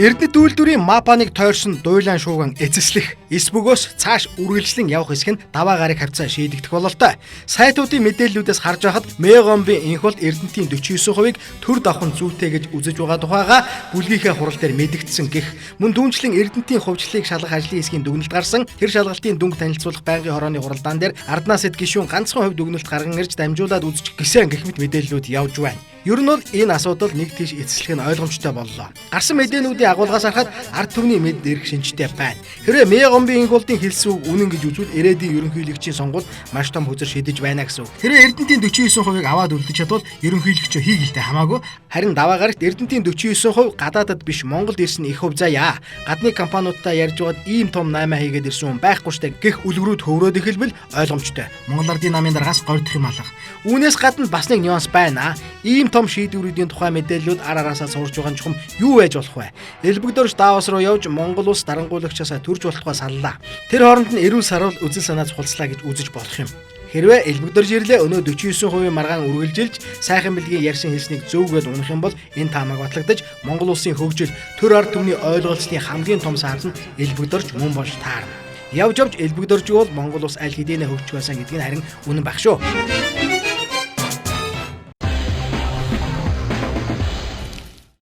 Эрдэнэт үйлдвэрийн мапаныг тойрсон дуйлан шууган эцэслэх, эс бөгөөс цааш үргэлжлэн явах хэсэг нь даваа гараг хавцаа шийдэгдэх бололтой. Сайтуудын мэдээллүүдээс харж байхад Мегомбын энх бол Эрдэнэтийн 49%-ийг төр давхан зүйтэй гэж үзэж байгаа тухайга бүлгийнхээ хурал дээр мэдэгдсэн гэх мөн түүнчлэн Эрдэнэтийн хувьчлалыг шалгах ажлын хэсгийн дүгнэлт гарсан. Тэр шалгалтын дүнг танилцуулах байнгын хорооны хуралдаан дээр Арднаас эд гишүүн ганцхан хувь дүгнэлт гарган ирж дамжуулаад үзчих гисэн гэх мэт мэдээллүүд явж байна. Ер нь бол энэ асуудал нэг тийш эцэслэх нь ойлгомжтой боллоо. Гарсан мэдээнүүдийн агуулгаас харахад ард түмний мэд эрх шинжтэй байна. Хэрвээ Мегомбын инхуултын хэлсэн үг үнэн гэж үзвэл ирээдүйн ерөнхийлөгчийн сонгуульд маш том хөзөр шидэж байна гэсэн үг. Хэрвээ Эрдэнэтийн 49%-ийг аваад үлдэж чадвал ерөнхийлөгчөө хийгэлтэй хамаагүй. Харин даваа гарагт Эрдэнэтийн 49% гадаадад биш Монголд ирсэн их хөв заяа. Гадны компаниудтай ярьж байгаад ийм том 8 хийгээд ирсэн хүн байхгүй штэ гэх үлгэрүүд хөврөөд эхэлбэл ойлгомжтой. Монгол Ардын намын дараагаас гордох юм алга. Үүнээс гадна бас нэг нюанс байна. Ийм том шийдвэрүүдийн тухай мэдээллүүд ар араасаа сурж байгаа чухам юу байж болох вэ? Элбэгдөрч Давос руу явж Монгол улс дарангуулагчаасаа төрж болтугай саллаа. Тэр хооронд нь эрүүл сарвал үзэл санаа цухалслаа гэж үзэж болох юм. Хэрвээ элбэгдөрж ирлээ өнөө 49% маргаан үргэлжилж сайхан бэлгийн ярьсан хэлснийг зөвгөөд унах юм бол энэ таамаг батлагдаж Монгол улсын хөгжил төр ард түмний ойлголцны хамгийн том саарл нь элбэгдөрч мөн болж таарна. Явж явж элбэгдөрж бол Монгол улс аль хэдийнэ хөгжих байсан гэдг нь харин үнэн байх шүү.